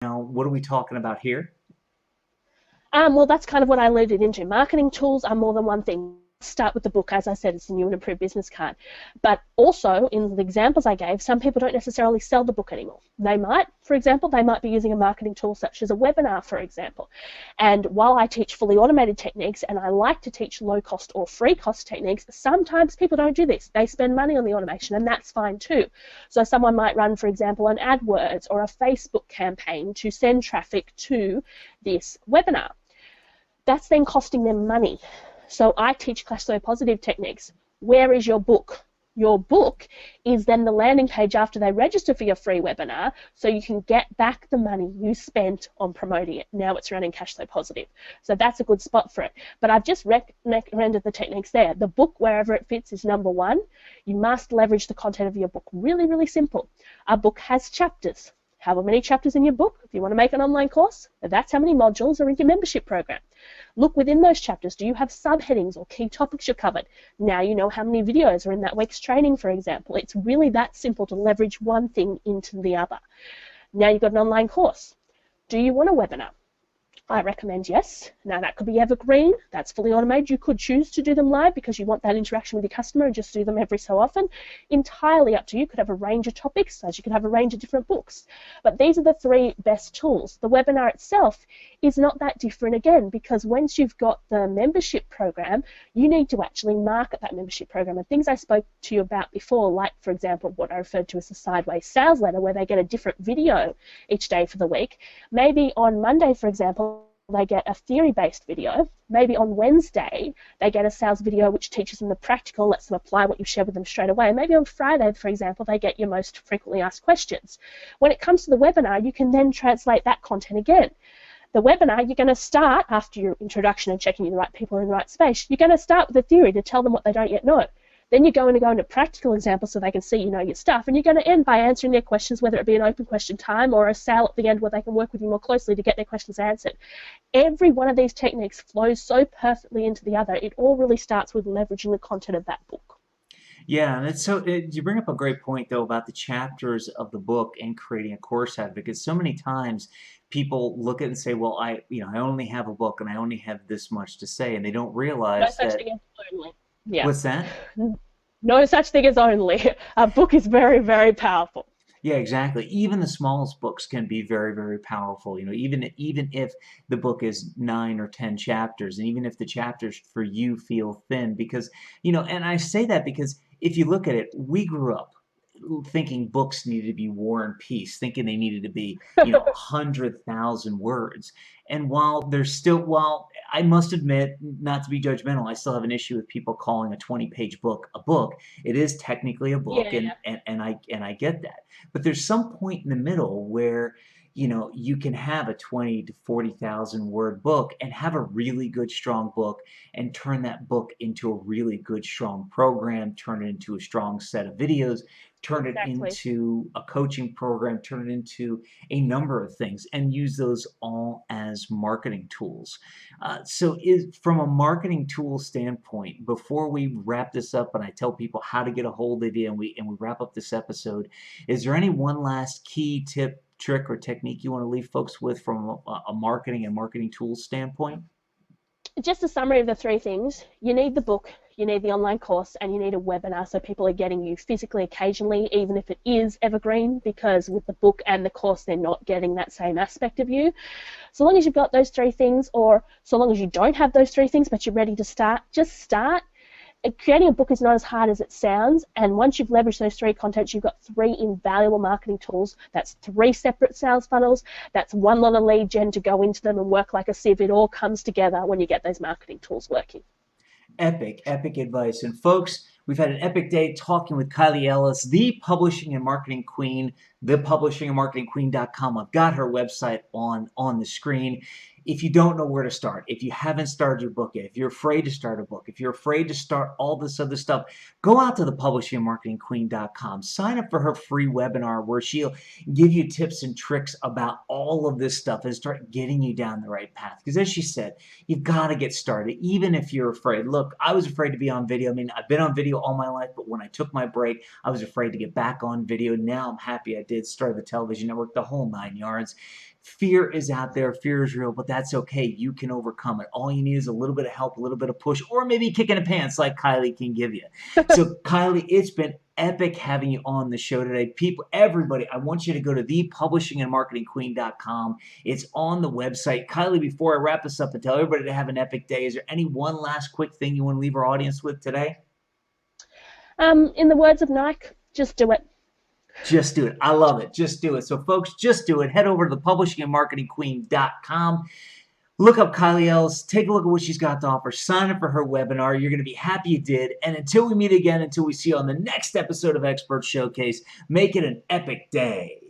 Now, what are we talking about here? Well, that's kind of what I alluded into. Marketing tools are more than one thing. Start with the book, as I said, it's the new and improved business card. But also, in the examples I gave, some people don't necessarily sell the book anymore. They might, for example, they might be using a marketing tool such as a webinar, for example. And while I teach fully automated techniques and I like to teach low cost or free cost techniques, sometimes people don't do this. They spend money on the automation, and that's fine too. So someone might run, for example, an AdWords or a Facebook campaign to send traffic to this webinar. That's then costing them money. So I teach cash flow positive techniques. Where is your book? Your book is then the landing page after they register for your free webinar, so you can get back the money you spent on promoting it. Now it's running cash flow positive. So that's a good spot for it. But I've just recommended the techniques there. The book, wherever it fits, is number one. You must leverage the content of your book. Really, really simple. Our book has chapters. However many chapters in your book, if you want to make an online course, that's how many modules are in your membership program. Look within those chapters. Do you have subheadings or key topics you're covered? Now you know how many videos are in that week's training, for example. It's really that simple to leverage one thing into the other. Now you've got an online course. Do you want a webinar? I recommend yes. Now that could be evergreen, that's fully automated. You could choose to do them live because you want that interaction with your customer and just do them every so often. Entirely up to you. You could have a range of topics, as you could have a range of different books. But these are the three best tools. The webinar itself is not that different again, because once you've got the membership program, you need to actually market that membership program. And things I spoke to you about before, like for example, what I referred to as the sideways sales letter, where they get a different video each day for the week. Maybe on Monday, for example, they get a theory-based video. Maybe on Wednesday, they get a sales video which teaches them the practical, lets them apply what you've shared with them straight away. Maybe on Friday, for example, they get your most frequently asked questions. When it comes to the webinar, you can then translate that content again. The webinar, you're going to start, after your introduction and checking the right people are in the right space, you're going to start with the theory to tell them what they don't yet know. Then you're going to go into practical examples so they can see you know your stuff, and you're going to end by answering their questions, whether it be an open question time or a sale at the end where they can work with you more closely to get their questions answered. Every one of these techniques flows so perfectly into the other. It all really starts with leveraging the content of that book. Yeah, and you bring up a great point though about the chapters of the book and creating a course out of it, because so many times people look at it and say, well, I only have a book and I only have this much to say, and they don't No realize such that. thing as only. Yeah. What's that? No such thing as only. A book is very, very powerful. Yeah, exactly. Even the smallest books can be very, very powerful. Even if the book is 9 or 10 chapters, and even if the chapters for you feel thin, because and I say that because if you look at it, we grew up thinking books needed to be War and Peace, thinking they needed to be 100,000 words. And while I must admit, not to be judgmental, I still have an issue with people calling a 20-page book a book. It is technically a book, and Yeah. I get that. But there's some point in the middle where you can have a 20 to 40,000 word book and have a really good strong book, and turn that book into a really good strong program, turn it into a strong set of videos, turn it Exactly. into a coaching program, turn it into a number of things, and use those all as marketing tools. From a marketing tool standpoint, before we wrap this up and I tell people how to get a hold of you and we wrap up this episode, is there any one last key tip, trick, or technique you want to leave folks with from a marketing and marketing tools standpoint? Just a summary of the three things. You need the book, you need the online course, and you need a webinar so people are getting you physically occasionally, even if it is evergreen, because with the book and the course, they're not getting that same aspect of you. So long as you've got those three things, or so long as you don't have those three things, but you're ready to start, just start. Creating a book is not as hard as it sounds, and once you've leveraged those three contents, you've got three invaluable marketing tools. That's three separate sales funnels. That's one lot of lead gen to go into them and work like a sieve. It all comes together when you get those marketing tools working. Epic, epic advice. And folks, we've had an epic day talking with Kylee Ellis, the publishing and marketing queen, thepublishingandmarketingqueen.com. I've got her website on the screen. If you don't know where to start, if you haven't started your book yet, if you're afraid to start a book, if you're afraid to start all this other stuff, go out to thepublishingandmarketingqueen.com. Sign up for her free webinar where she'll give you tips and tricks about all of this stuff and start getting you down the right path. Because as she said, you've got to get started, even if you're afraid. Look, I was afraid to be on video. I mean, I've been on video all my life, but when I took my break, I was afraid to get back on video. Now I'm happy I did. Started the television network, the whole 9 yards. Fear is out there, fear is real, but that's okay. You can overcome it. All you need is a little bit of help, a little bit of push, or maybe a kick in the pants like Kylee can give you. So, Kylee, it's been epic having you on the show today. People, everybody, I want you to go to thepublishingandmarketingqueen.com. It's on the website. Kylee, before I wrap this up and tell everybody to have an epic day, is there any one last quick thing you want to leave our audience with today? In the words of Nike, just do it. Just do it. I love it. Just do it. So, folks, just do it. Head over to thepublishingandmarketingqueen.com. Look up Kylee Ellis. Take a look at what she's got to offer. Sign up for her webinar. You're going to be happy you did. And until we meet again, until we see you on the next episode of Experts Showcase, make it an epic day.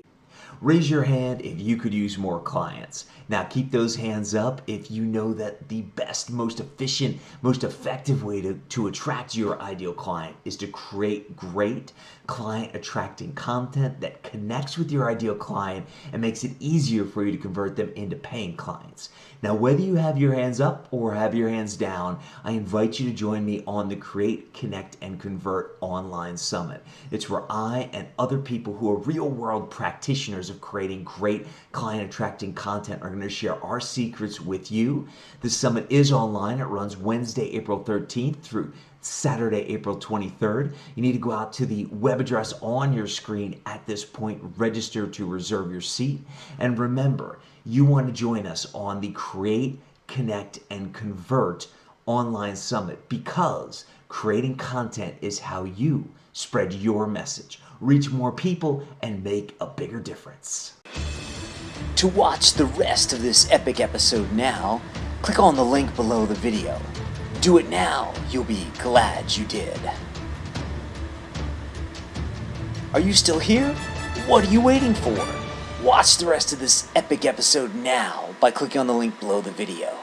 Raise your hand if you could use more clients. Now keep those hands up if you know that the best, most efficient, most effective way to attract your ideal client is to create great client attracting content that connects with your ideal client and makes it easier for you to convert them into paying clients. Now, whether you have your hands up or have your hands down, I invite you to join me on the Create, Connect, and Convert Online Summit. It's where I and other people who are real-world practitioners of creating great client-attracting content are going to share our secrets with you. The summit is online. It runs Wednesday, April 13th through Saturday, April 23rd. You need to go out to the web address on your screen at this point, register to reserve your seat. And remember, you want to join us on the Create, Connect, and Convert Online Summit because creating content is how you spread your message, reach more people, and make a bigger difference. To watch the rest of this epic episode now, click on the link below the video. Do it now, you'll be glad you did. Are you still here? What are you waiting for? Watch the rest of this epic episode now by clicking on the link below the video.